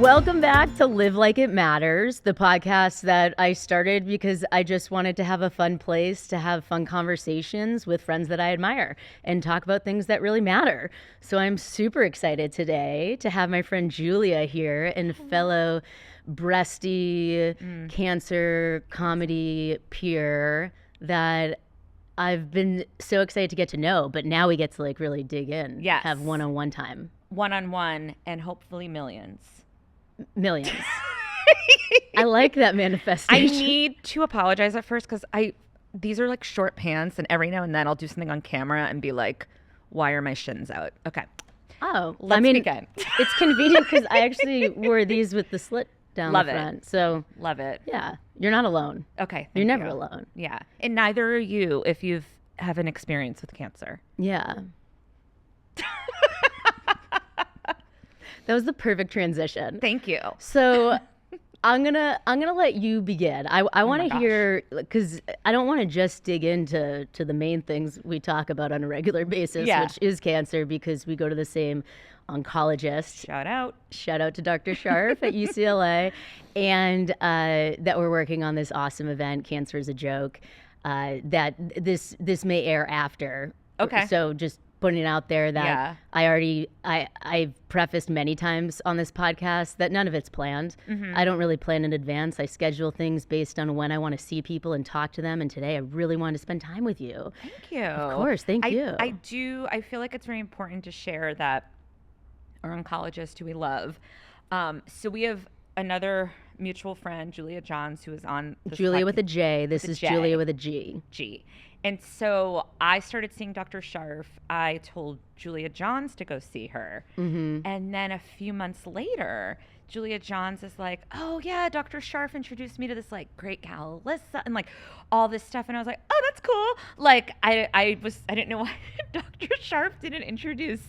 Welcome back to Live Like It Matters, the podcast that I started because I just wanted to have a fun place to have fun conversations with friends that I admire and talk about things that really matter. So I'm super excited today to have my friend Giulia here and fellow breasty cancer comedy peer that I've been so excited to get to know, but now we get to like really dig in. Yes. Have one-on-one time. One-on-one and hopefully millions. Millions. I like that manifestation. I need to apologize at first because these are like short pants, and every now and then I'll do something on camera and be like, why are my shins out? Okay. Oh, Let's begin. It's convenient because I actually wore these with the slit down Love the front. it. So Love it. yeah, you're not alone. Okay. You're thank never you. alone. Yeah. And neither are you if you've have an experience with cancer. Yeah. That was the perfect transition. Thank you. So I'm gonna let you begin. I want to hear, because I don't want to just dig into the main things we talk about on a regular basis, which is cancer, because we go to the same oncologist. Shout out to Dr. Sharf at UCLA, and that we're working on this awesome event, Cancer is a Joke, that this may air after. Okay. So just putting it out there that I've prefaced many times on this podcast that none of it's planned. Mm-hmm. I don't really plan in advance. I schedule things based on when I want to see people and talk to them. And today I really wanted to spend time with you. Thank you. Of course. Thank you. I feel like it's very important to share that our oncologist who we love. So we have another mutual friend, Giulia Johns, who is on this Giulia with a J. This is J. Giulia with a G. G. And so I started seeing Dr. Sharf. I told Giulia Johns to go see her. Mm-hmm. And then a few months later, Giulia Johns is like, oh yeah, Dr. Sharf introduced me to this like great gal, Elissa, and like all this stuff. And I was like, oh, that's cool. Like I didn't know why Dr. Sharf didn't introduce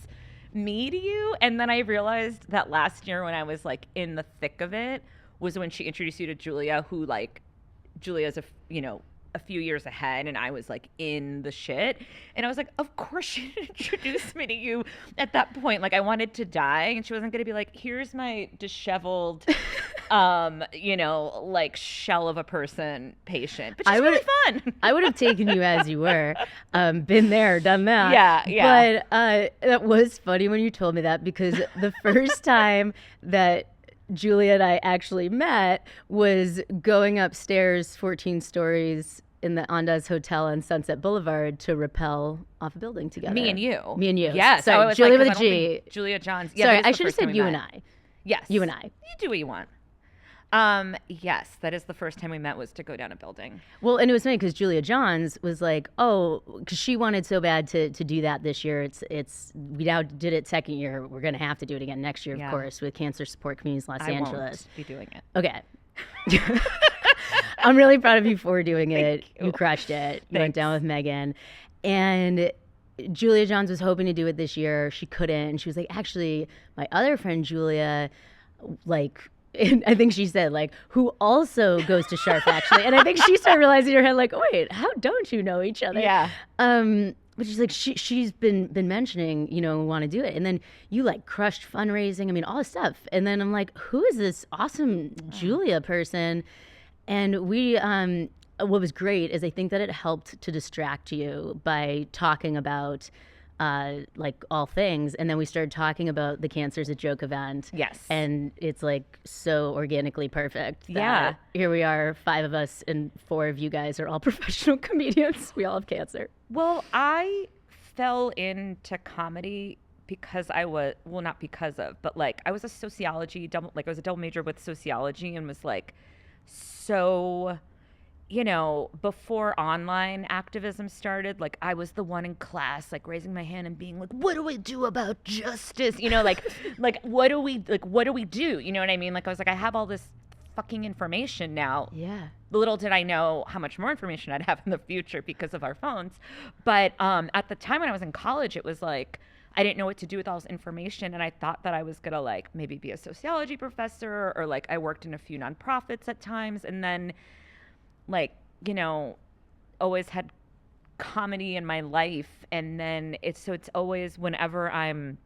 me to you. And then I realized that last year when I was like in the thick of it was when she introduced you to Giulia, who like Giulia's a few years ahead, and I was like in the shit, and I was like, of course she introduced me to you at that point. Like I wanted to die, and she wasn't going to be like, here's my disheveled like shell of a person patient, but she's really fun. I would have taken you as you were. Been there, done that. Yeah. But that was funny when you told me that, because the first time that Giulia and I actually met was going upstairs 14 stories in the Andaz Hotel on Sunset Boulevard to rappel off a building together. Me and you. Yes. So Giulia with a G. Giulia Johns. Yeah, sorry, I should have said you and I. Yes. You and I. You do what you want. Yes, that is the first time we met, was to go down a building. Well, and it was funny because Giulia Johns was like, oh, because she wanted so bad to do that this year. We now did it second year. We're going to have to do it again next year, of course, with Cancer Support Communities Los Angeles. I won't be doing it. Okay. I'm really proud of you for doing it. You crushed it. You went down with Megan. And Giulia Johns was hoping to do it this year. She couldn't. And she was like, actually, my other friend Giulia, like, and I think she said, like, who also goes to Sharp, actually. And I think she started realizing in her head, like, wait, how don't you know each other? Yeah. But she's like, she's been mentioning, want to do it. And then you like crushed fundraising. I mean, all this stuff. And then I'm like, who is this awesome Giulia person? And we, what was great is I think that it helped to distract you by talking about like all things. And then we started talking about the Cancer is a Joke event. Yes. And it's like so organically perfect. That here we are, 5 of us, and 4 of you guys are all professional comedians. We all have cancer. Well, I fell into comedy because I was, well, not because of, but like I was a sociology double, like I was a double major with sociology, and was like, so, before online activism started, like I was the one in class, like raising my hand and being like, what do we do about justice? like what do we do? You know what I mean? Like I was like, I have all this fucking information now. Yeah. Little did I know how much more information I'd have in the future because of our phones. But at the time when I was in college, it was like, I didn't know what to do with all this information. And I thought that I was going to like maybe be a sociology professor, or like I worked in a few nonprofits at times. And then like, always had comedy in my life. And then it's always whenever I'm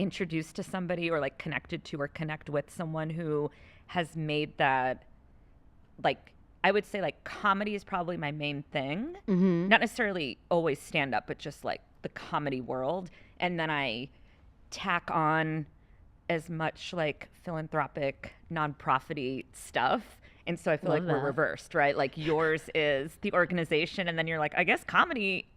introduced to somebody or like connected to or connect with someone who has made that, like, I would say like comedy is probably my main thing. Not necessarily always stand up, but just like the comedy world. And then I tack on as much like philanthropic, nonprofit-y stuff. And so I feel like we're reversed, right? Like yours is the organization, and then you're like, I guess comedy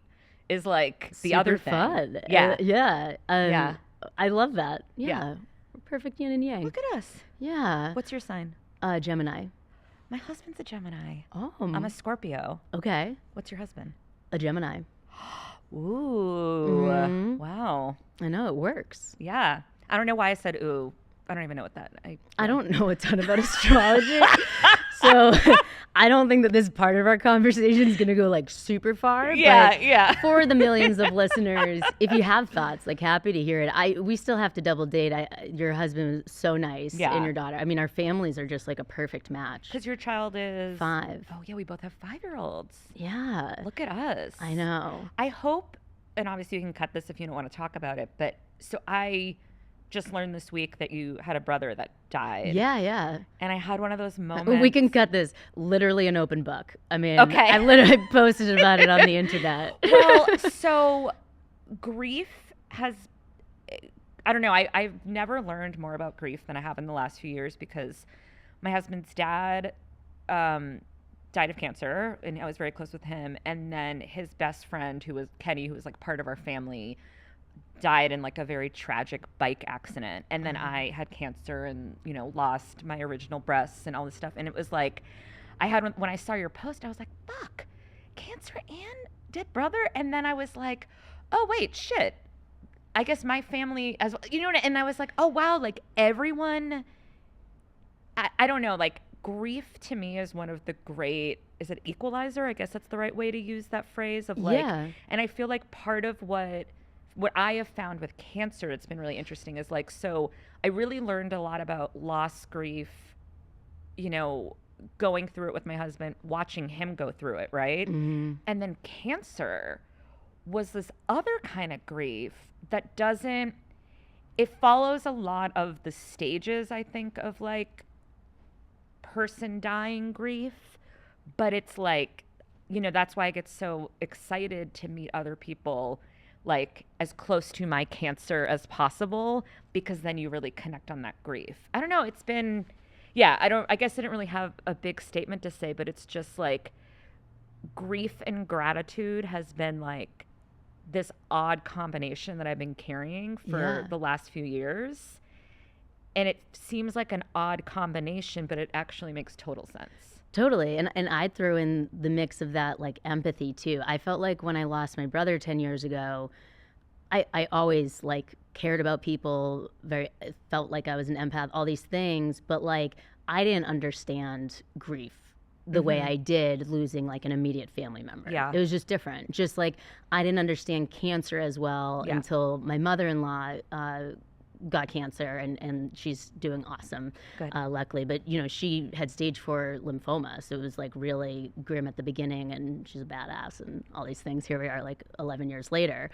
is like the Super other thing. fun. Yeah. Yeah. I love that. Yeah. Perfect yin and yang. Look at us. Yeah. What's your sign? Gemini. My husband's a Gemini. Oh. I'm a Scorpio. Okay. What's your husband? A Gemini. Ooh. Wow. I know, it works. Yeah. I don't know why I said ooh. I don't even know what that. I don't know a ton about astrology. So I don't think that this part of our conversation is going to go like super far. Yeah. For the millions of listeners, if you have thoughts, like happy to hear it. We still have to double date. Your husband is so nice, and your daughter. I mean, our families are just like a perfect match. Because your child is 5. Oh yeah, we both have 5-year-olds. Yeah. Look at us. I know. I hope, and obviously you can cut this if you don't want to talk about it, but so I just learned this week that you had a brother that died. Yeah. And I had one of those moments. We can cut this. Literally an open book. I mean, okay. I literally posted about it on the internet. Well, so grief has, I don't know, I've never learned more about grief than I have in the last few years, because my husband's dad died of cancer, and I was very close with him. And then his best friend, who was Kenny, who was like part of our family, died in like a very tragic bike accident. And then I had cancer and, lost my original breasts and all this stuff. And it was like, when I saw your post, I was like, fuck, cancer and dead brother. And then I was like, oh wait, shit, I guess my family as well, and I was like, oh wow, like everyone, I don't know, like grief to me is one of the great, is it equalizer? I guess that's the right way to use that phrase of like, and I feel like part of what I have found with cancer, it's been really interesting, is like, so I really learned a lot about loss, grief, going through it with my husband, watching him go through it, right? And then cancer was this other kind of grief that it follows a lot of the stages, I think, of like person dying grief, but it's like, that's why I get so excited to meet other people like as close to my cancer as possible, because then you really connect on that grief. I don't know. It's been, I guess I didn't really have a big statement to say, but it's just like grief and gratitude has been like this odd combination that I've been carrying for the last few years. And it seems like an odd combination, but it actually makes total sense. Totally. And I'd throw in the mix of that, like empathy too. I felt like when I lost my brother 10 years ago, I always like cared about people, felt like I was an empath, all these things, but like I didn't understand grief the way I did losing like an immediate family member. Yeah. It was just different. Just like I didn't understand cancer as well until my mother-in-law got cancer, and she's doing awesome, luckily. But she had stage 4 lymphoma, so it was like really grim at the beginning, and she's a badass and all these things. Here we are like 11 years later.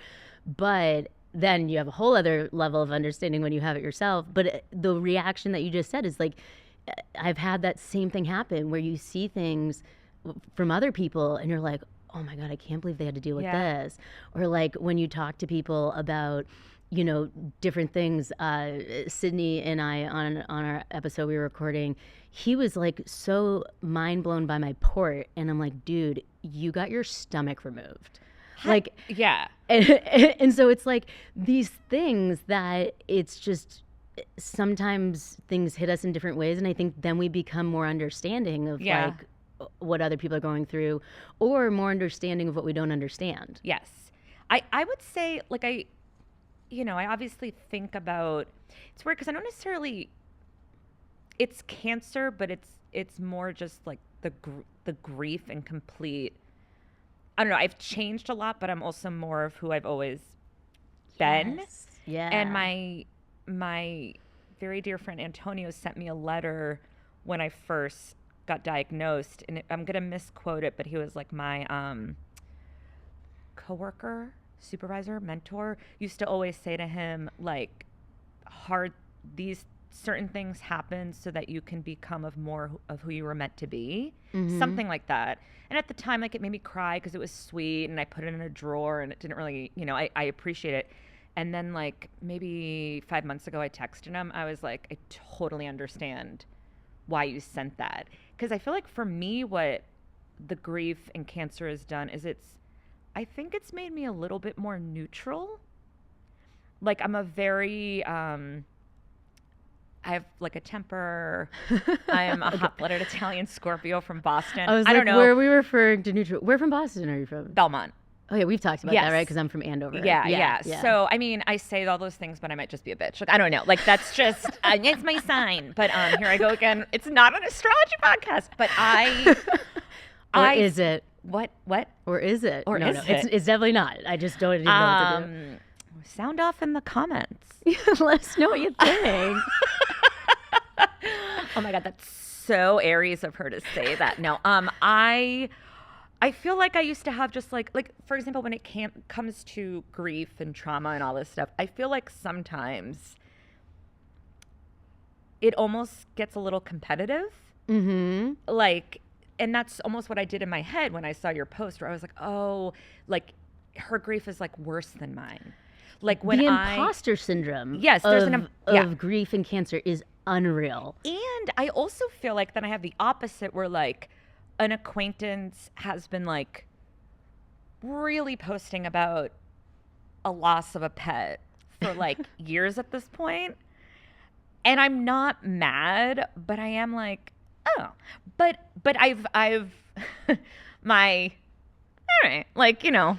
But then you have a whole other level of understanding when you have it yourself. But the reaction that you just said is like, I've had that same thing happen where you see things from other people and you're like, oh my God, I can't believe they had to deal with this. Or like when you talk to people about different things. Sydney and I, on our episode we were recording, he was like so mind blown by my port, and I'm like, dude, you got your stomach removed. Like, and so it's like these things that it's just sometimes things hit us in different ways, and I think then we become more understanding of like what other people are going through, or more understanding of what we don't understand. Yes, I would say like I obviously think about, it's weird because I don't necessarily, it's cancer, but it's more just like the grief and complete, I don't know, I've changed a lot, but I'm also more of who I've always been. Yeah. And my very dear friend Antonio sent me a letter when I first got diagnosed, and I'm going to misquote it, but he was like my coworker, supervisor, mentor, used to always say to him, like, these certain things happen so that you can become more of who you were meant to be. Something like that. And at the time, like, it made me cry because it was sweet, and I put it in a drawer, and it didn't really, I appreciate it. And then, like, maybe 5 months ago, I texted him. I was like, I totally understand why you sent that. Because I feel like for me, what the grief and cancer has done is I think it's made me a little bit more neutral. Like, I'm a very, I have like a temper. I am a hot-blooded Italian Scorpio from Boston. I don't know. Where are we referring to neutral? Where from Boston are you from? Belmont. Oh, yeah, we've talked about that, right? Because I'm from Andover. Yeah. So, I mean, I say all those things, but I might just be a bitch. Like, I don't know. Like, that's just, it's my sign. But here I go again. It's not an astrology podcast, but is it? What? Or is it? Or no, is it? It's definitely not. I just don't even know what to do. Sound off in the comments. Let us know what you think. Oh my God, that's so Aries of her to say that. No, I feel like I used to have just like for example, when it comes to grief and trauma and all this stuff, I feel like sometimes it almost gets a little competitive. Mm-hmm. Like, and that's almost what I did in my head when I saw your post, where I was like, oh, like her grief is like worse than mine. Like when the imposter syndrome. Yes, there's of grief and cancer is unreal. And I also feel like then I have the opposite, where like an acquaintance has been like really posting about a loss of a pet for like years at this point. And I'm not mad, but I am like, oh, but I've my, all right, like, you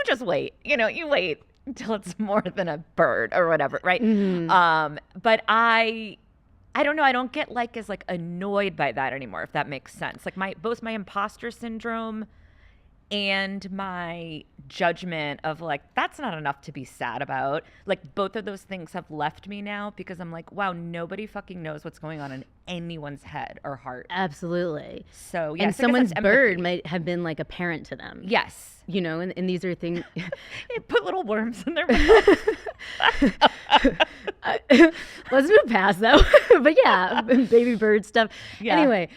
just wait, you wait until it's more than a bird or whatever. Right. Mm-hmm. But I don't know. I don't get as annoyed by that anymore, if that makes sense. Like both my imposter syndrome and my judgment of like, that's not enough to be sad about. Like both of those things have left me now, because I'm like, wow, nobody fucking knows what's going on in anyone's head or heart. Absolutely. So yeah. And someone's bird might have been like a parent to them. Yes. And these are things. Put little worms in their mouth. Let's move past that. But yeah, baby bird stuff. Yeah. Anyway,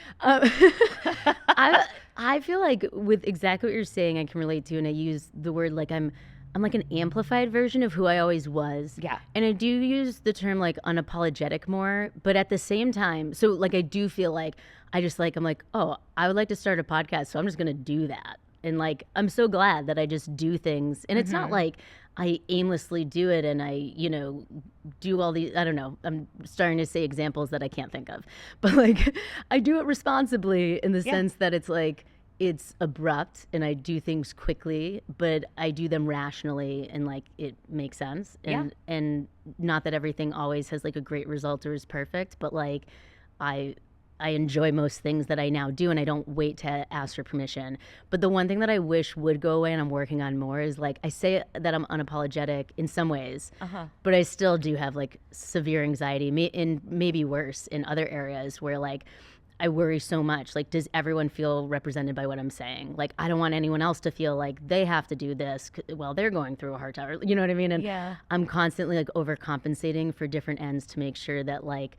I feel like with exactly what you're saying, I can relate to, and I use the word like I'm like an amplified version of who I always was. Yeah. And I do use the term like unapologetic more, but at the same time, so like I do feel like I'm like, oh, I would like to start a podcast, so I'm just gonna do that. And like, I'm so glad that I just do things. And it's not like I aimlessly do it and I, do all these, I don't know, I'm starting to say examples that I can't think of. But like, I do it responsibly in the sense that it's like, it's abrupt and I do things quickly, but I do them rationally and like it makes sense. And not that everything always has like a great result or is perfect, but like I enjoy most things that I now do, and I don't wait to ask for permission. But the one thing that I wish would go away and I'm working on more is like, I say that I'm unapologetic in some ways, but I still do have like severe anxiety, and maybe worse in other areas where like I worry so much. Like, does everyone feel represented by what I'm saying? Like, I don't want anyone else to feel like they have to do this while they're going through a hard time. You know what I mean? And I'm constantly like overcompensating for different ends to make sure that like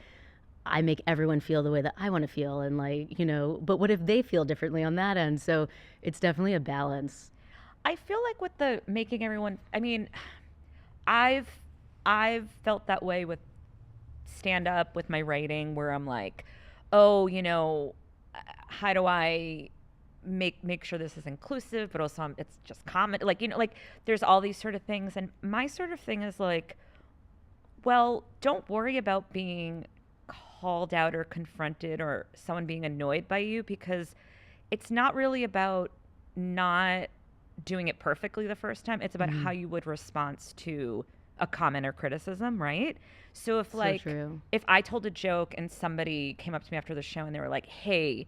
I make everyone feel the way that I want to feel, and like, but what if they feel differently on that end? So it's definitely a balance. I feel like with the making everyone, I mean, I've felt that way with stand up, with my writing, where I'm like, oh, how do I make sure this is inclusive, but also it's just common, like, like there's all these sort of things. And my sort of thing is like, well, don't worry about being called out or confronted or someone being annoyed by you, because it's not really about not doing it perfectly the first time. It's about how you would respond to a comment or criticism, right? So if if I told a joke and somebody came up to me after the show and they were like, hey,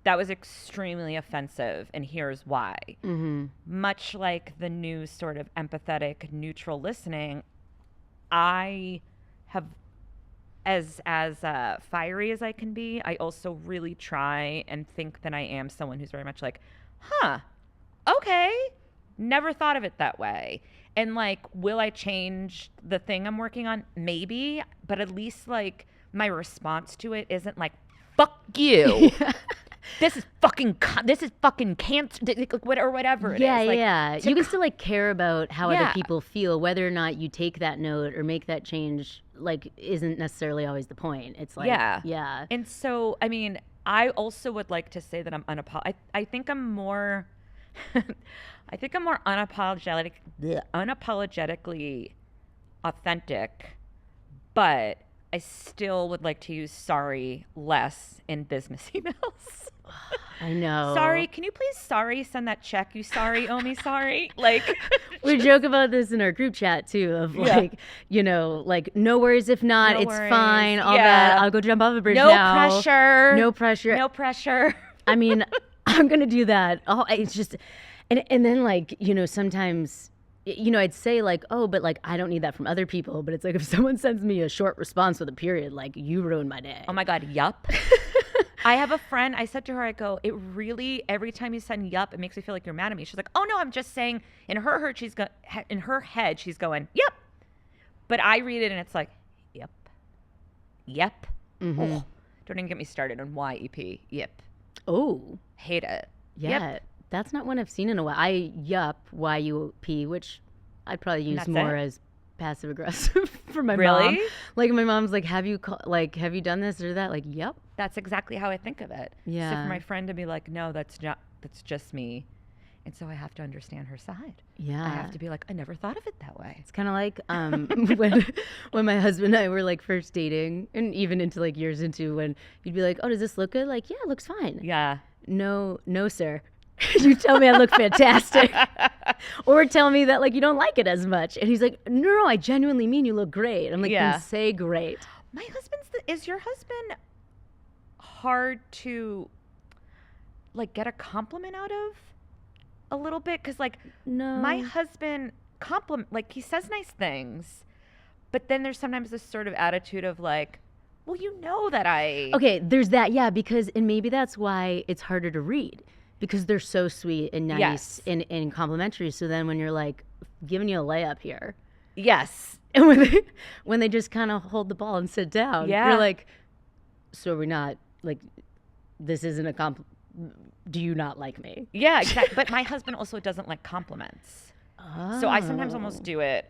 that was extremely offensive and here's why. Much like the new sort of empathetic, neutral listening, I have, as fiery as I can be, I also really try and think that I am someone who's very much like, okay, never thought of it that way. And like, will I change the thing I'm working on? Maybe, but at least like my response to it isn't like, fuck you. This is fucking cancer, or whatever it is. Like, Yeah. You can still like care about how other Yeah. people feel, whether or not you take that note or make that change. Like, isn't necessarily always the point. It's like, yeah. And so, I mean, I also would like to say that I'm I think I'm more, I think I'm more unapologetically authentic, but I still would like to use sorry less in business emails. I know. Sorry, can you please send that check? You sorry, owe me sorry. Like, we joke about this in our group chat too, of like, you know, like, no worries if not, No it's worries. fine, all that. I'll go jump off a bridge now. No pressure. I mean, I'm gonna do that. Oh, it's just, and then like, you know, sometimes, you know, I'd say like, oh, but like, I don't need that from other people. But it's like, if someone sends me a short response with a period, like, you ruined my day. Oh my God, yup. I have a friend, I said to her, I go, it really, every time you send yup, it makes me feel like you're mad at me. She's like, oh no, I'm just saying, in her head, she's going, yep. But I read it and it's like, yep. Mm-hmm. Oh, don't even get me started on YEP, yep. Oh. Hate it. Yeah. Yep. That's not one I've seen in a while. I yup, YUP, which I'd probably use more as passive aggressive for my mom. Like, my mom's like, have you done this or that? Like, yep. That's exactly how I think of it. Yeah. So for my friend to be like, no, that's just me. And so I have to understand her side. Yeah. I have to be like, I never thought of it that way. It's kind of like when my husband and I were like first dating, and even into like years into, when you'd be like, oh, does this look good? Like, yeah, it looks fine. Yeah. No, sir. You tell me I look fantastic. Or tell me that like you don't like it as much. And he's like, no, I genuinely mean you look great. I'm like, then say great. My husband's is your husband hard to like get a compliment out of a little bit? Because like, no, my husband like, he says nice things, but then there's sometimes this sort of attitude of like, well, you know that okay, there's that. Yeah, because, and maybe that's why it's harder to read, because they're so sweet and nice and complimentary. So then when you're like giving you a layup here. Yes. And when they just kind of hold the ball and sit down, you're like, so we're not like, this isn't a do you not like me? Yeah, exactly. But my husband also doesn't like compliments. Oh. So I sometimes almost do it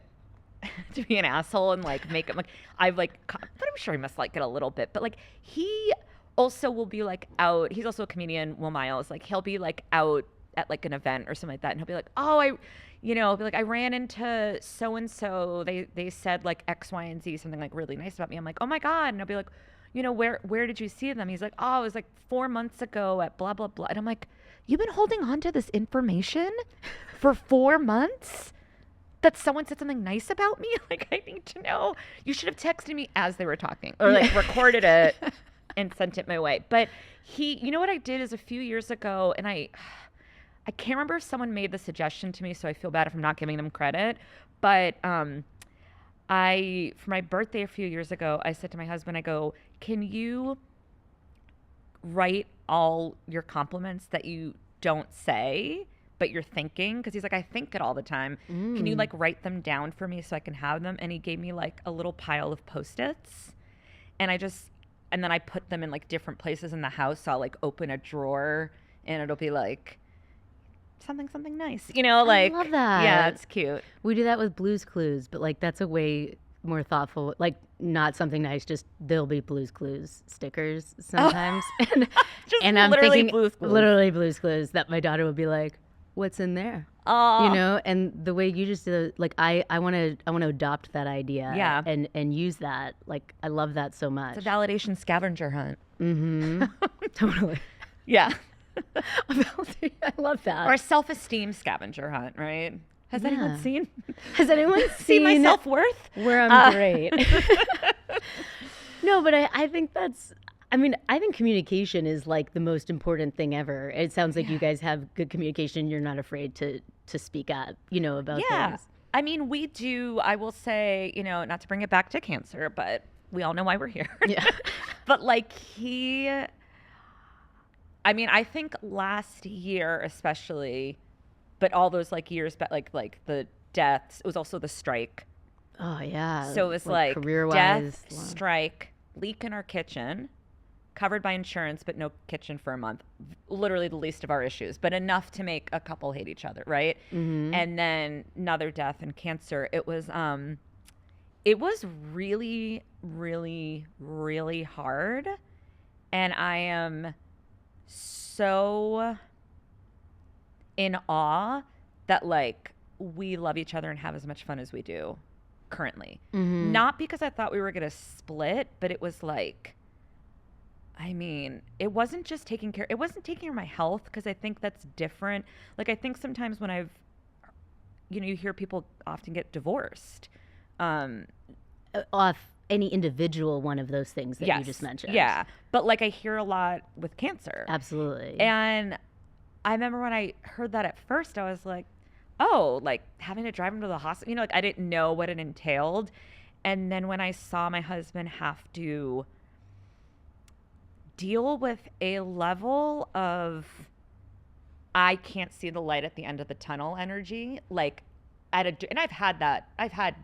to be an asshole and like make it like, but I'm sure he must like it a little bit. But like, he also will be like out. He's also a comedian, Will Miles. Like, he'll be like out at like an event or something like that, and he'll be like, oh, I'll be like, I ran into so and so. They said like X, Y, and Z, something like really nice about me. I'm like, oh my God. And I'll be like, you know, where did you see them? He's like, oh, it was like 4 months ago at blah blah blah. And I'm like, you've been holding on to this information for 4 months? That someone said something nice about me? Like, I need to know. You should have texted me as they were talking, or like recorded it and sent it my way. But you know what I did is a few years ago, and I can't remember if someone made the suggestion to me, so I feel bad if I'm not giving them credit. But for my birthday a few years ago, I said to my husband, I go, can you write all your compliments that you don't say, but you're thinking? Because he's like, I think it all the time. Can you like write them down for me so I can have them? And he gave me like a little pile of Post-its, and then I put them in like different places in the house. So I'll like open a drawer and it'll be like something nice, you know, like, I love that. Yeah, it's cute. We do that with Blue's Clues, but like, that's a way more thoughtful, like, not something nice, just there'll be Blue's Clues stickers sometimes. And I'm thinking literally Blue's Clues, that my daughter would be like, what's in there? Oh, you know, and the way you just did, like, I want to adopt that idea, and use that. Like, I love that so much. It's a validation scavenger hunt. Mm-hmm. Totally. Yeah. I love that. Or a self-esteem scavenger hunt, right? Has anyone seen my self-worth? Where I'm great. No, but I think I think communication is like the most important thing ever. It sounds like you guys have good communication. You're not afraid to speak up, you know, about things. I mean, we do. I will say, you know, not to bring it back to cancer, but we all know why we're here. Yeah. But like, I think last year especially, but all those like years back, like the deaths. It was also the strike. Oh yeah. So it was like career-wise, death, strike, leak in our kitchen, covered by insurance, but no kitchen for a month. Literally the least of our issues, but enough to make a couple hate each other, right? Mm-hmm. And then another death and cancer. It was really, really, really hard. And I am so in awe that like we love each other and have as much fun as we do currently. Mm-hmm. Not because I thought we were going to split, but it was like, I mean, it wasn't just taking care of my health, because I think that's different. Like, I think sometimes when you hear people often get divorced. Off any individual one of those things that you just mentioned. Yeah. But like I hear a lot with cancer. Absolutely. And I remember when I heard that at first, I was like, oh, like having to drive him to the hospital, like I didn't know what it entailed. And then when I saw my husband have to deal with a level of I can't see the light at the end of the tunnel energy, like and I've had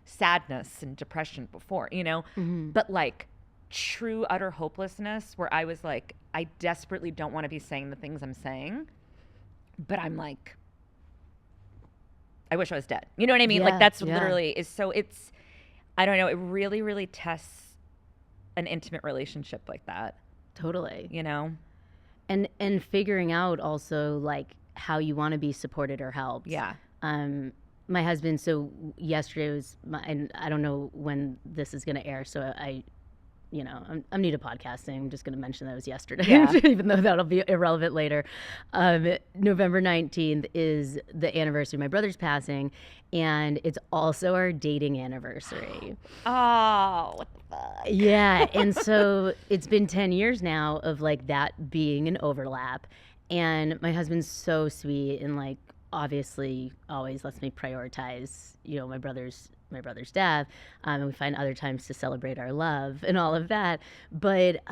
sadness and depression before, but like true utter hopelessness where I was like, I desperately don't want to be saying the things I'm saying, but I'm like, I wish I was dead. You know what I mean? Yeah, like that's literally is so it's, I don't know. It really, really tests an intimate relationship like that. Totally. And figuring out also like how you want to be supported or helped. Yeah. My husband, so yesterday was and I don't know when this is going to air, so I'm new to podcasting. I'm just going to mention that it was yesterday, even though that'll be irrelevant later. November 19th is the anniversary of my brother's passing, and it's also our dating anniversary. Oh, what the fuck? Yeah, and so it's been 10 years now of like that being an overlap, and my husband's so sweet and like obviously always lets me prioritize, my brother's death, and we find other times to celebrate our love and all of that. But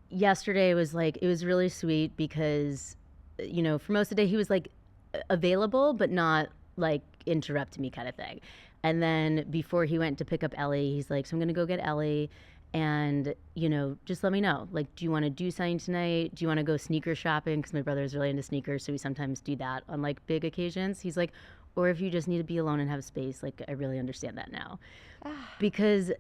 yesterday was like, it was really sweet because, for most of the day he was like available, but not like interrupt me kind of thing. And then before he went to pick up Ellie, he's like, so I'm going to go get Ellie. And, just let me know. Like, do you want to do something tonight? Do you want to go sneaker shopping? Because my brother is really into sneakers, so we sometimes do that on, like, big occasions. He's like, or if you just need to be alone and have space, like, I really understand that now. Because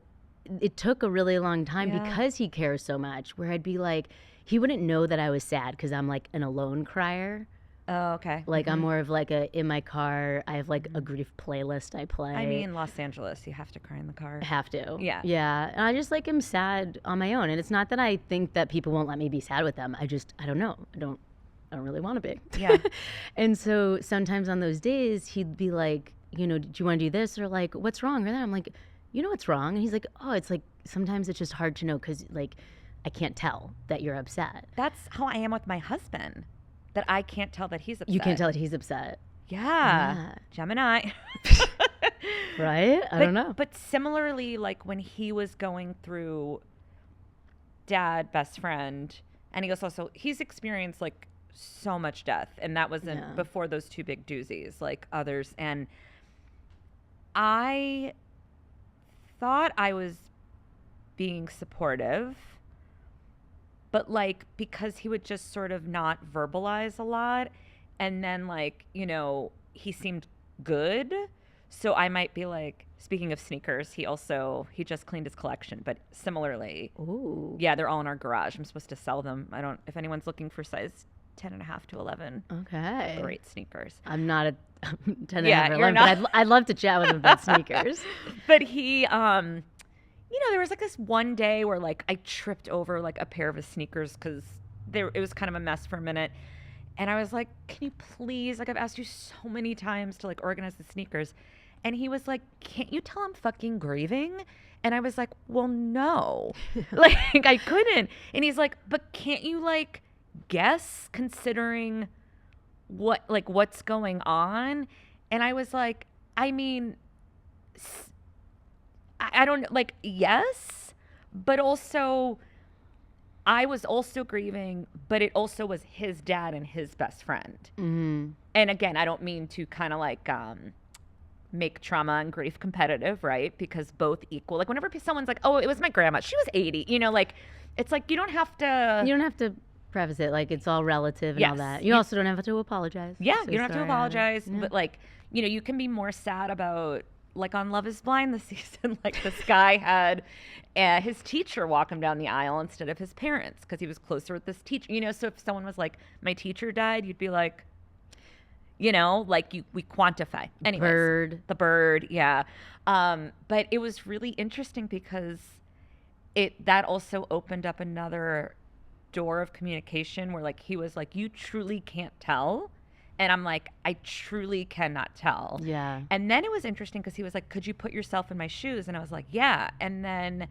it took a really long time because he cares so much, where I'd be like, he wouldn't know that I was sad because I'm, like, an alone crier. Oh, okay. Like, I'm more of like in my car, I have like a grief playlist I play. I mean, Los Angeles, you have to cry in the car. Have to. Yeah. Yeah. And I just like am sad on my own. And it's not that I think that people won't let me be sad with them. I don't know. I don't really want to be. Yeah. And so sometimes on those days, he'd be like, do you want to do this? Or like, what's wrong? Or that. I'm like, what's wrong? And he's like, oh, it's like, sometimes it's just hard to know because like, I can't tell that you're upset. That's how I am with my husband. That I can't tell that he's upset. You can't tell that he's upset. Yeah. Gemini. Right? I don't know. But similarly, like when he was going through dad, best friend, and he's experienced like so much death. And that wasn't before those two big doozies, like others. And I thought I was being supportive. But like, because he would just sort of not verbalize a lot. And then like, he seemed good. So I might be like, speaking of sneakers, he just cleaned his collection, but similarly. Ooh. Yeah, they're all in our garage. I'm supposed to sell them. If anyone's looking for size 10.5 to 11. Okay. Great sneakers. I'm not a 10 yeah, and a half, but I'd love to chat with him about sneakers. But he, there was like this one day where like I tripped over like a pair of his sneakers because it was kind of a mess for a minute. And I was like, can you please, like I've asked you so many times to like organize the sneakers. And he was like, can't you tell I'm fucking grieving? And I was like, well, no, like I couldn't. And he's like, but can't you like guess considering what's going on? And I was like, I mean, I don't like, yes, but also I was also grieving, but it also was his dad and his best friend. Mm-hmm. And again, I don't mean to kind of like make trauma and grief competitive, right? Because both equal. Like whenever someone's like, oh, it was my grandma, she was 80, you know, like it's like you don't have to preface it like it's all relative and Yes. all that. You also don't have to apologize. Yeah, So you don't have to sorry, apologize, yeah. but like, you know, you can be more sad about like on Love is Blind this season, like this guy had his teacher walk him down the aisle instead of his parents because he was closer with this teacher, you know. So if someone was like, my teacher died, you'd be like, you know, like we quantify. Anyways, the bird, yeah. But it was really interesting because that also opened up another door of communication where like he was like, you truly can't tell. And I'm like, I truly cannot tell. Yeah. And then it was interesting because he was like, could you put yourself in my shoes? And I was like, yeah. And then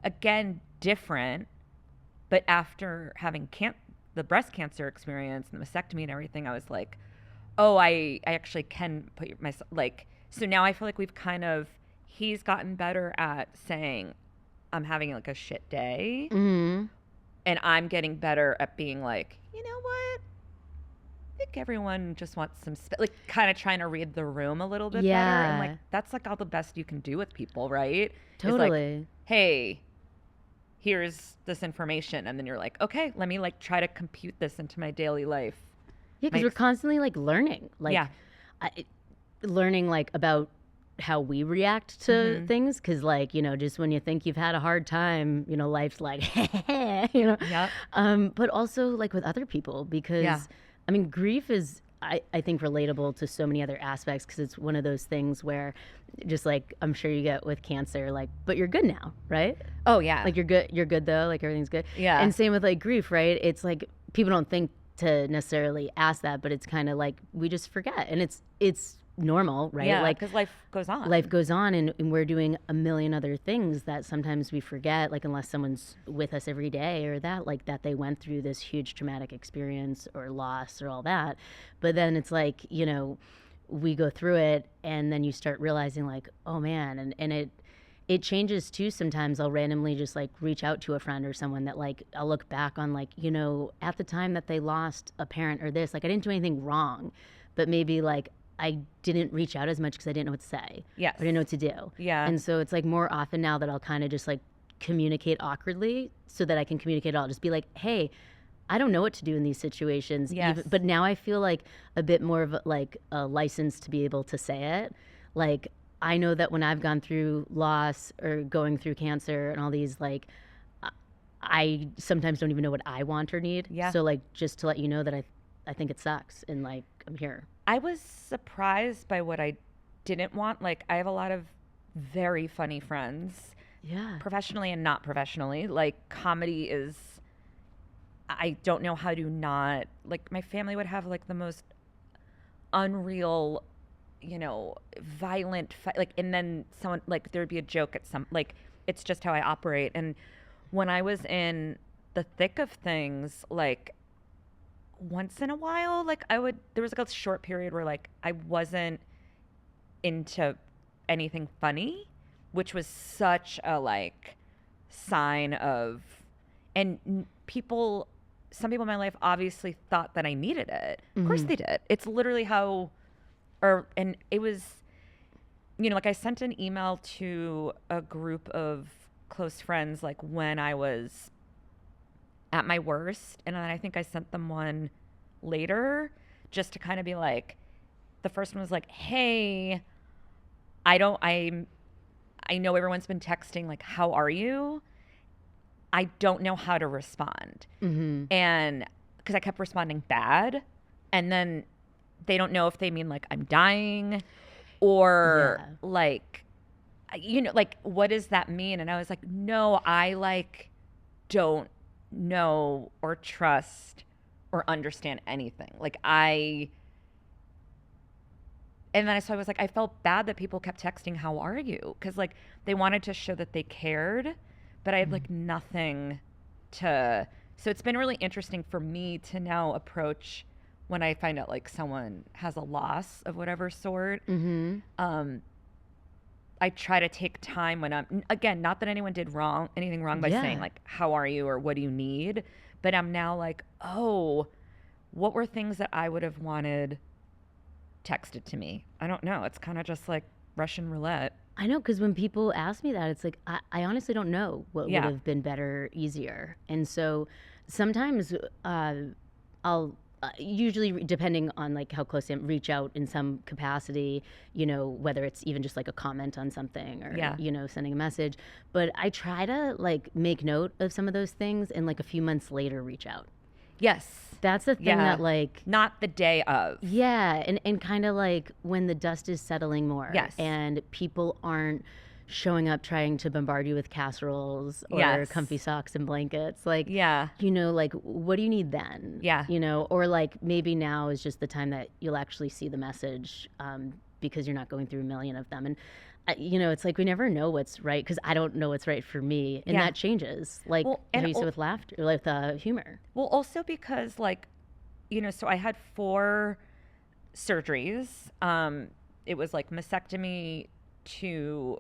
again, different. But after having the breast cancer experience and the mastectomy and everything, I was like, oh, I actually can put myself like, so now I feel like he's gotten better at saying I'm having like a shit day. Mm-hmm. And I'm getting better at being like, you know what? I think everyone just wants some, like kind of trying to read the room a little bit better. And like, that's like all the best you can do with people, right? Totally. Like, hey, here's this information. And then you're like, okay, let me like try to compute this into my daily life. Yeah, because we're constantly like learning. Like, learning like about how we react to things, because like, you know, just when you think you've had a hard time, you know, life's like you know. Yep. But also like with other people, because I mean, grief is I think relatable to so many other aspects, because it's one of those things where just like I'm sure you get with cancer, like, but you're good now, right? Oh yeah, like you're good though, like everything's good. Yeah. And same with like grief, right? It's like people don't think to necessarily ask that, but it's kind of like we just forget, and it's normal, right? Yeah, like because life goes on, and we're doing a million other things that sometimes we forget, like unless someone's with us every day or that, like that they went through this huge traumatic experience or loss or all that. But then it's like, you know, we go through it and then you start realizing like, oh man, and it changes too. Sometimes I'll randomly just like reach out to a friend or someone that like I'll look back on, like, you know, at the time that they lost a parent or this, like I didn't do anything wrong, but maybe like I didn't reach out as much because I didn't know what to say. Yes. I didn't know what to do. Yeah. And so it's like more often now that I'll kind of just like communicate awkwardly so that I can communicate. I'll just be like, hey, I don't know what to do in these situations. Yes. But now I feel like a bit more of like a license to be able to say it. Like, I know that when I've gone through loss or going through cancer and all these, like, I sometimes don't even know what I want or need. Yeah. So like, just to let you know that I think it sucks and like I'm here. I was surprised by what I didn't want. Like, I have a lot of very funny friends. Yeah. Professionally and not professionally. Like, comedy is, I don't know how to not, like, my family would have like the most unreal, you know, violent, like, and then someone, like, there'd be a joke at some, like, it's just how I operate. And when I was in the thick of things, like, once in a while, like there was like a short period where like I wasn't into anything funny, which was such a like sign of, and some people in my life obviously thought that I needed it. Of course they did. It's literally and it was, you know, like I sent an email to a group of close friends, like when I was at my worst, and then I think I sent them one later just to kind of be like, the first one was like, hey, I know everyone's been texting like, how are you? I don't know how to respond. And because I kept responding bad, and then they don't know if they mean like I'm dying or like, you know, like what does that mean? And I was like, no, I like don't know or trust or understand anything. Like and then so I was like, I felt bad that people kept texting, how are you? Because like they wanted to show that they cared, but I had like nothing to, so it's been really interesting for me to now approach when I find out like someone has a loss of whatever sort. I try to take time when I'm, again, not that anyone did anything wrong by saying like, how are you or what do you need? But I'm now like, oh, what were things that I would have wanted texted to me? I don't know. It's kind of just like Russian roulette. I know, because when people ask me that, it's like, I honestly don't know what Yeah. would have been better, easier. And so sometimes I'll usually, depending on like how close I am, reach out in some capacity, you know, whether it's even just like a comment on something or, Yeah. you know, sending a message. But I try to like make note of some of those things and like a few months later reach out. Yes. That's the thing Yeah. that like, Not the day of. yeah, and kind of like when the dust is settling more, Yes. and people aren't showing up trying to bombard you with casseroles or Yes. comfy socks and blankets. Like, Yeah. you know, like what do you need then? Yeah. You know, or like maybe now is just the time that you'll actually see the message because you're not going through a million of them. And you know, it's like we never know what's right because I don't know what's right for me, and Yeah. that changes. Like Well, how and you said with laughter, with humor. Well, also because like, you know, so I had 4 surgeries. It was like mastectomy, 2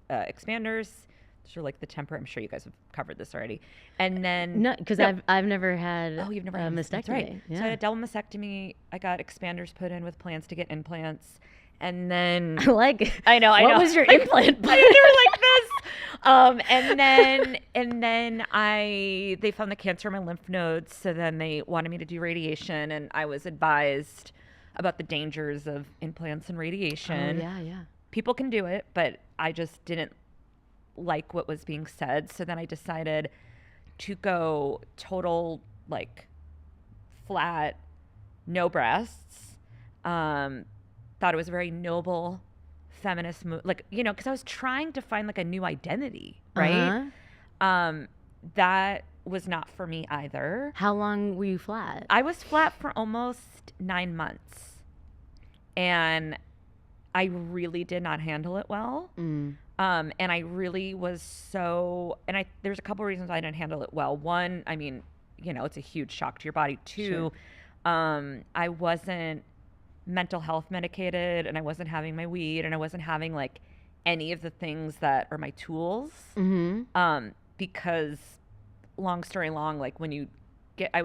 expanders. Those are like the temper. I'm sure you guys have covered this already. And then No, because I've never had Oh, you've never a had mastectomy. That's right. Yeah. So I had a double mastectomy. I got expanders put in with plans to get implants. And then Like, I know. what was your implant? They were like this. And then they found the cancer in my lymph nodes. So then they wanted me to do radiation, and I was advised about the dangers of implants and radiation. Oh, yeah. People can do it, but I just didn't like what was being said. So then I decided to go total like flat, no breasts. Thought it was a very noble feminist move, like, you know, because I was trying to find like a new identity, right? That was not for me either. How long were you flat? I was flat for almost 9 months, and I really did not handle it well. And I really was there's a couple reasons I didn't handle it well. One, I mean, you know, it's a huge shock to your body. 2, I wasn't mental health medicated, and I wasn't having my weed, and I wasn't having like any of the things that are my tools. Because long story long, like when you get, I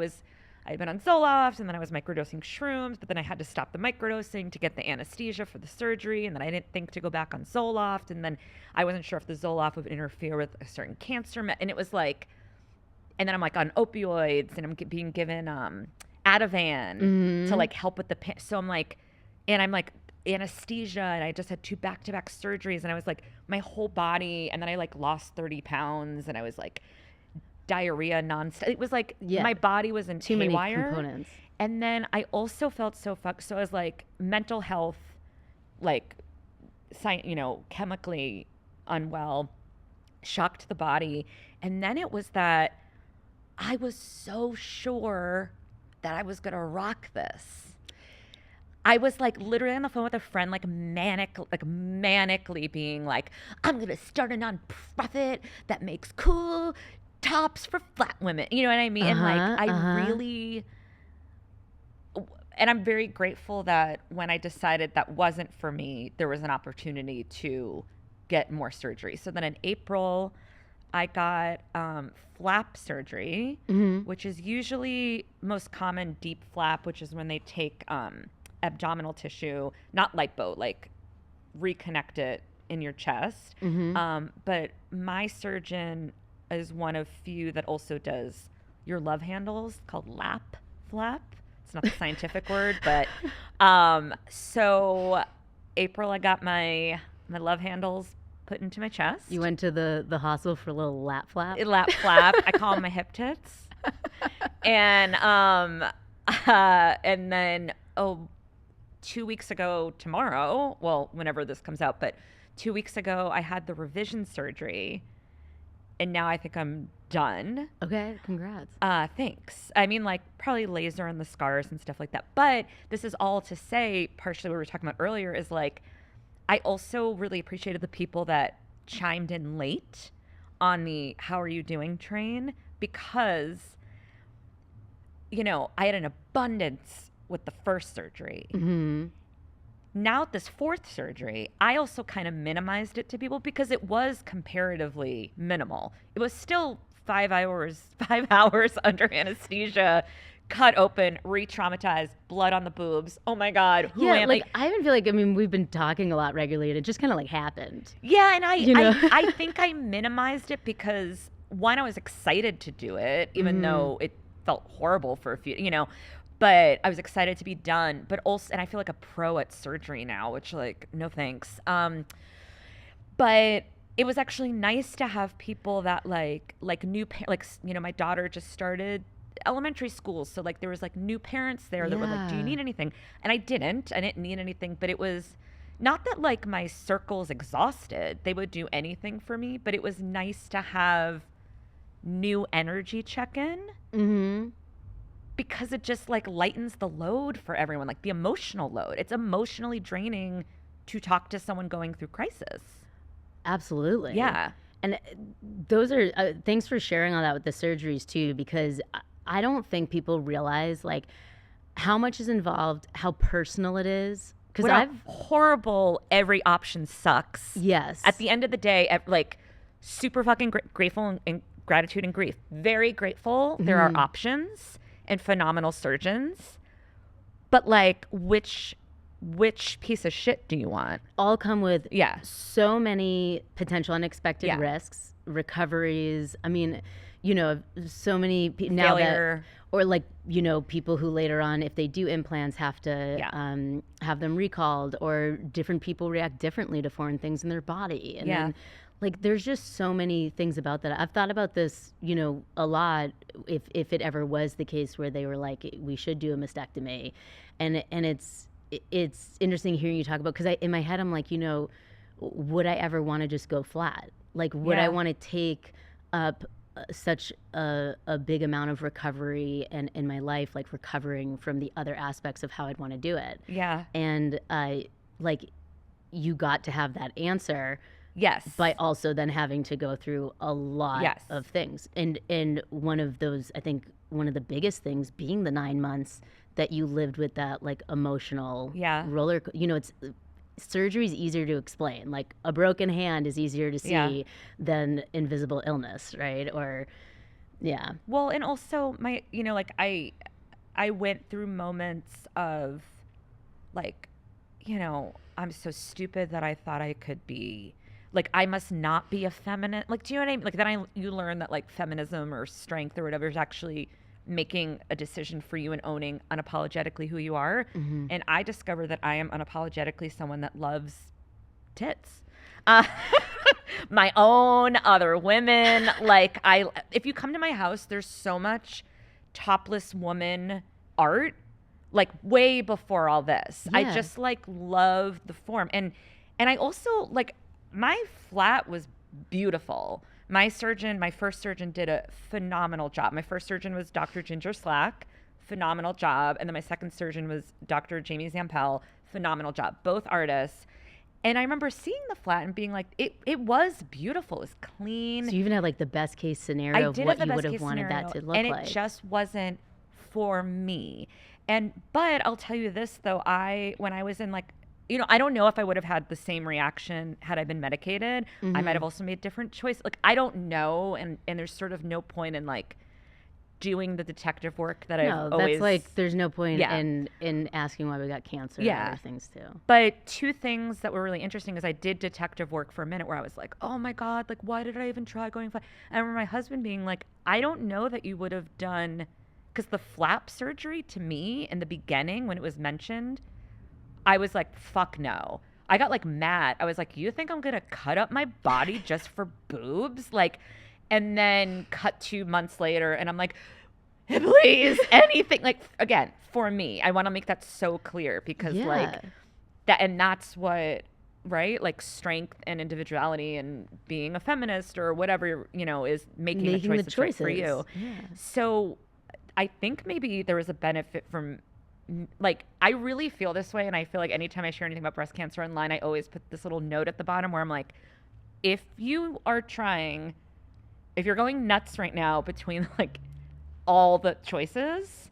had been on Zoloft, and then I was microdosing shrooms, but then I had to stop the microdosing to get the anesthesia for the surgery, and then I didn't think to go back on Zoloft, and then I wasn't sure if the Zoloft would interfere with a certain cancer, and it was like, and then I'm like on opioids, and I'm being given Ativan to like help with the pain. So I'm like anesthesia, and I just had 2 back-to-back surgeries, and I was like my whole body, and then I like lost 30 pounds, and I was like diarrhea nonstop. It was like my body was in too haywire. many components. And then I also felt so fucked. So I was like mental health, like, you know, chemically unwell, shock to the body. And then it was that I was so sure that I was going to rock this. I was like literally on the phone with a friend, like manically being like, I'm going to start a nonprofit that makes cool tops for flat women. You know what I mean? And like, I really, and I'm very grateful that when I decided that wasn't for me, there was an opportunity to get more surgery. So then in April, I got flap surgery, which is usually most common deep flap, which is when they take abdominal tissue, not lipo, like reconnect it in your chest. But my surgeon is one of few that also does your love handles, called lap flap. It's not the scientific word, but so April I got my love handles put into my chest. You went to the hospital for a little lap flap? Lap flap. I call them my hip tits. And then 2 weeks ago tomorrow, well, whenever this comes out, but 2 weeks ago I had the revision surgery, and now I think I'm done. Okay, congrats. Thanks. I mean, like, probably laser on the scars and stuff like that. But this is all to say, partially what we were talking about earlier, is like, I also really appreciated the people that chimed in late on the how are you doing train, because, you know, I had an abundance with the first surgery. Now at this 4th surgery, I also kind of minimized it to people because it was comparatively minimal. It was still 5 hours under anesthesia, cut open, re-traumatized, blood on the boobs. Oh my God. Who Yeah, am like I even feel like, I mean, we've been talking a lot regularly and it just kind of like happened. Yeah, and You know? I think I minimized it because one, I was excited to do it, even though it felt horrible for a few, but I was excited to be done. But also, and I feel like a pro at surgery now, which like, no thanks. But it was actually nice to have people that like new, my daughter just started elementary school. So like there was like new parents there that were like, do you need anything? And I didn't need anything, but it was not that like my circle's exhausted. They would do anything for me, but it was nice to have new energy check-in because it just like lightens the load for everyone, like the emotional load. It's emotionally draining to talk to someone going through crisis. Absolutely. Yeah. And those are, thanks for sharing all that with the surgeries too, because I don't think people realize like how much is involved, how personal it is. Because horrible, every option sucks. Yes. At the end of the day, like super fucking grateful and gratitude and grief. Very grateful. There are options and phenomenal surgeons. But like, which piece of shit do you want? All come with so many potential unexpected risks, recoveries. I mean, so many now failure. Or like, people who later on, if they do implants, have to have them recalled, or different people react differently to foreign things in their body. And then, like, there's just so many things about that. I've thought about this, a lot, if it ever was the case where they were like, we should do a mastectomy. And it's interesting hearing you talk about, because in my head, I'm like, would I ever want to just go flat? Like, would I want to take up such a big amount of recovery in my life, like recovering from the other aspects of how I'd want to do it? Yeah. And like, you got to have that answer. Yes. By also then having to go through a lot of things. And one of those, I think one of the biggest things being the 9 months that you lived with that like emotional roller, it's surgery is easier to explain. Like a broken hand is easier to see than invisible illness, right? Or well, and also my, like I went through moments of like, I'm so stupid that I thought I could be like, I must not be a feminine. Like, do you know what I mean? Like then you learn that like feminism or strength or whatever is actually making a decision for you and owning unapologetically who you are. And I discovered that I am unapologetically someone that loves tits. My own, other women. Like if you come to my house, there's so much topless woman art, like way before all this. I just like love the form. And I also like, my flat was beautiful. My first surgeon did a phenomenal job. My first surgeon was Dr. Ginger Slack, phenomenal job. And then my second surgeon was Dr. Jamie Zampel, phenomenal job. Both artists. And I remember seeing the flat and being like, it was beautiful. It was clean. So you even had like the best case scenario of what you would have wanted that to look like. And it just wasn't for me. But I'll tell you this though, when I was in like, I don't know if I would have had the same reaction had I been medicated. I might have also made different choices. Like, I don't know. And there's sort of no point in like doing the detective work that I've always. That's like, there's no point in asking why we got cancer and other things too. But two things that were really interesting is I did detective work for a minute where I was like, oh my God, like, why did I even try going flat? And I remember my husband being like, I don't know that you would have done, because the flap surgery to me in the beginning when it was mentioned, I was like, fuck no. I got like mad. I was like, you think I'm going to cut up my body just for boobs? Like, and then cut 2 months later and I'm like, please, anything. Like, again, for me, I want to make that so clear because like that, and that's what, right? Like strength and individuality and being a feminist or whatever, is making the choices right for you. Yeah. So I think maybe there was a benefit from, like, I really feel this way, and I feel like anytime I share anything about breast cancer online, I always put this little note at the bottom where I'm like, if you're going nuts right now between like all the choices,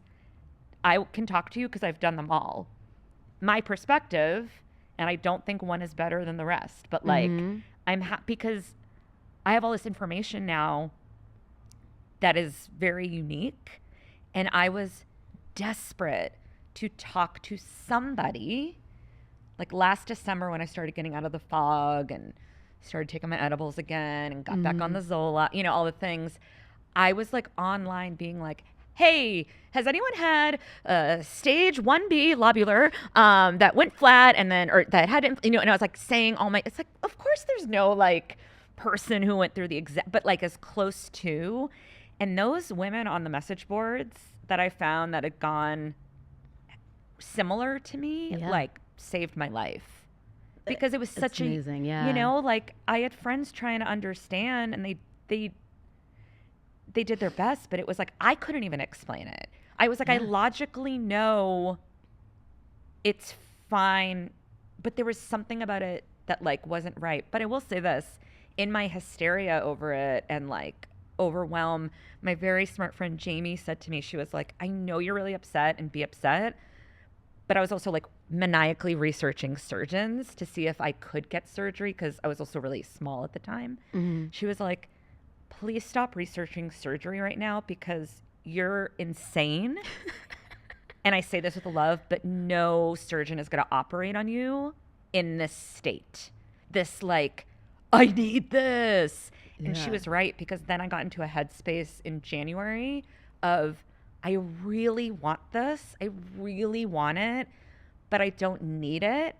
I can talk to you because I've done them all. My perspective, and I don't think one is better than the rest, but like I'm happy because I have all this information now that is very unique, and I was desperate to talk to somebody. Like last December when I started getting out of the fog and started taking my edibles again and got back on the Zola, you know, all the things. I was like online being like, hey, has anyone had stage 1B lobular that went flat and then, or that had, you know, and I was like saying all my, it's like, of course there's no like person who went through the exact, but like as close to. And those women on the message boards that I found that had gone similar to me, like saved my life. Because it was such amazing, you know, like I had friends trying to understand and they did their best, but it was like, I couldn't even explain it. I was like, I logically know it's fine, but there was something about it that like wasn't right. But I will say this, in my hysteria over it and like overwhelm, my very smart friend Jamie said to me, she was like, I know you're really upset and be upset, but I was also like maniacally researching surgeons to see if I could get surgery because I was also really small at the time. She was like, please stop researching surgery right now because you're insane. And I say this with love, but no surgeon is going to operate on you in this state. This like, I need this. And she was right, because then I got into a headspace in January of, I really want this. I really want it, but I don't need it.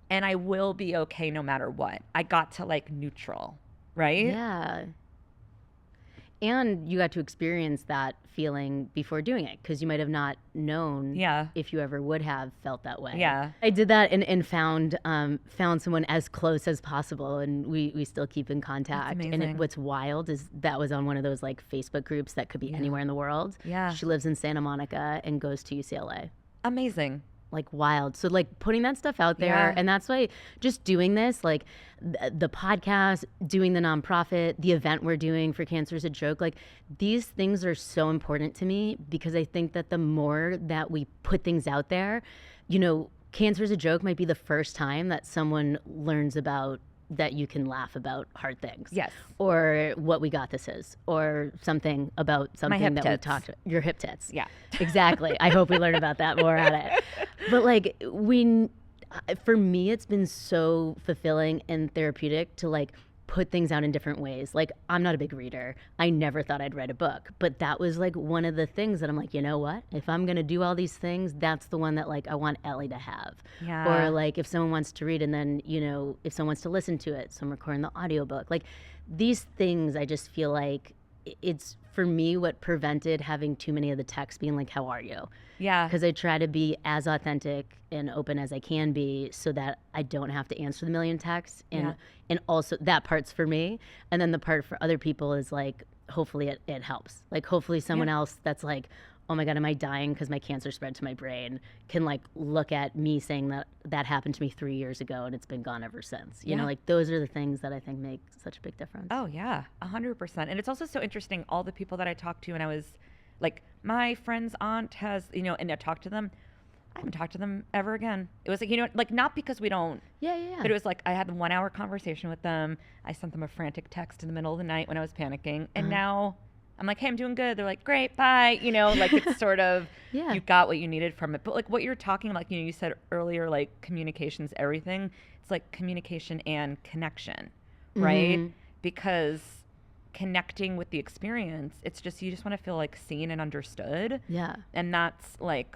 And I will be okay no matter what. I got to like neutral, right? Yeah. And you got to experience that feeling before doing it, because you might have not known if you ever would have felt that way. Yeah. I did that and found someone as close as possible, and we still keep in contact. That's amazing. And what's wild is that was on one of those like Facebook groups that could be anywhere in the world. Yeah. She lives in Santa Monica and goes to UCLA. Amazing. Like wild. So like putting that stuff out there, and that's why just doing this, like the podcast, doing the nonprofit, the event we're doing for Cancer is a Joke, like these things are so important to me, because I think that the more that we put things out there, you know, Cancer is a Joke might be the first time that someone learns about that you can laugh about hard things. Yes. Or what We Got This is, or something about something that we talked about. Your hip tits. Yeah. Exactly. I hope we learn about that more at it. But like for me, it's been so fulfilling and therapeutic to like put things out in different ways. Like, I'm not a big reader. I never thought I'd read a book, but that was like one of the things that I'm like, you know what? If I'm going to do all these things, that's the one that like I want Ellie to have. Yeah. Or like if someone wants to read, and then, you know, if someone wants to listen to it, so I'm recording the audiobook. Like these things, I just feel like it's, for me, what prevented having too many of the texts being like, how are you? Yeah. Because I try to be as authentic and open as I can be, so that I don't have to answer the million texts. And also that part's for me. And then the part for other people is like, hopefully it helps. Like hopefully someone else that's like, oh my God, am I dying because my cancer spread to my brain, can like look at me saying that happened to me 3 years ago and it's been gone ever since. You know, like those are the things that I think make such a big difference. Oh yeah, 100%. And it's also so interesting, all the people that I talked to, and I was like, my friend's aunt has, you know, and I talked to them. I haven't talked to them ever again. It was like, you know, like not because we don't. Yeah. But it was like, I had a 1 hour conversation with them. I sent them a frantic text in the middle of the night when I was panicking. And now I'm like, hey, I'm doing good. They're like, great, bye. You know, like it's sort of, you got what you needed from it. But like what you're talking about, like, you know, you said earlier, like communication's everything. It's like communication and connection, right? Because connecting with the experience, it's just, you just want to feel like seen and understood. Yeah. And that's like,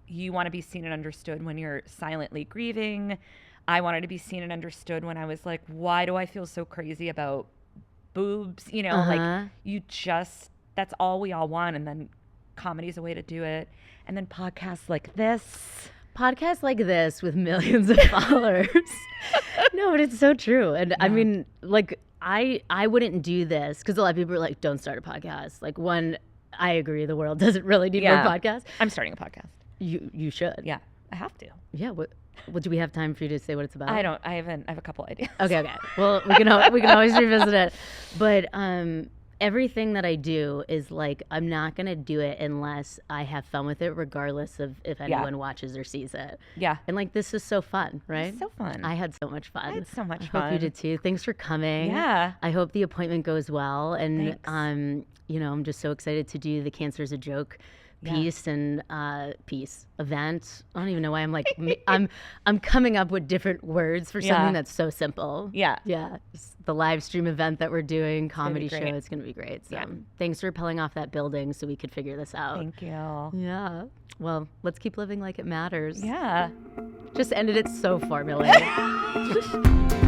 you want to be seen and understood when you're silently grieving. I wanted to be seen and understood when I was like, why do I feel so crazy about boobs? You know, like you just, that's all we all want. And then comedy's a way to do it. And then podcasts like this. Podcasts like this with millions of followers. No, but it's so true. And I mean, like, I wouldn't do this, because a lot of people are like, don't start a podcast. Like, one, I agree, the world doesn't really need more podcasts. I'm starting a podcast. You should. Yeah, I have to. Yeah. What do we have time for you to say what it's about? I have a couple ideas. Okay. Well, we can always revisit it. But everything that I do is like, I'm not going to do it unless I have fun with it, regardless of if anyone watches or sees it. Yeah. And like, this is so fun, right? It's so fun. I had so much fun. I had so much I fun. hope you did too. Thanks for coming. Yeah. I hope the appointment goes well. And, Thanks. you know, I'm just so excited to do the Cancer is a Joke piece and piece event. I don't even know why I'm like I'm coming up with different words for something that's so simple. Yeah. It's the live stream event that we're doing, comedy show. great. It's gonna be great. So thanks for pulling off that building so we could figure this out. Thank you. Yeah. Well, let's keep living like it matters. Yeah. Just ended it so formulaic.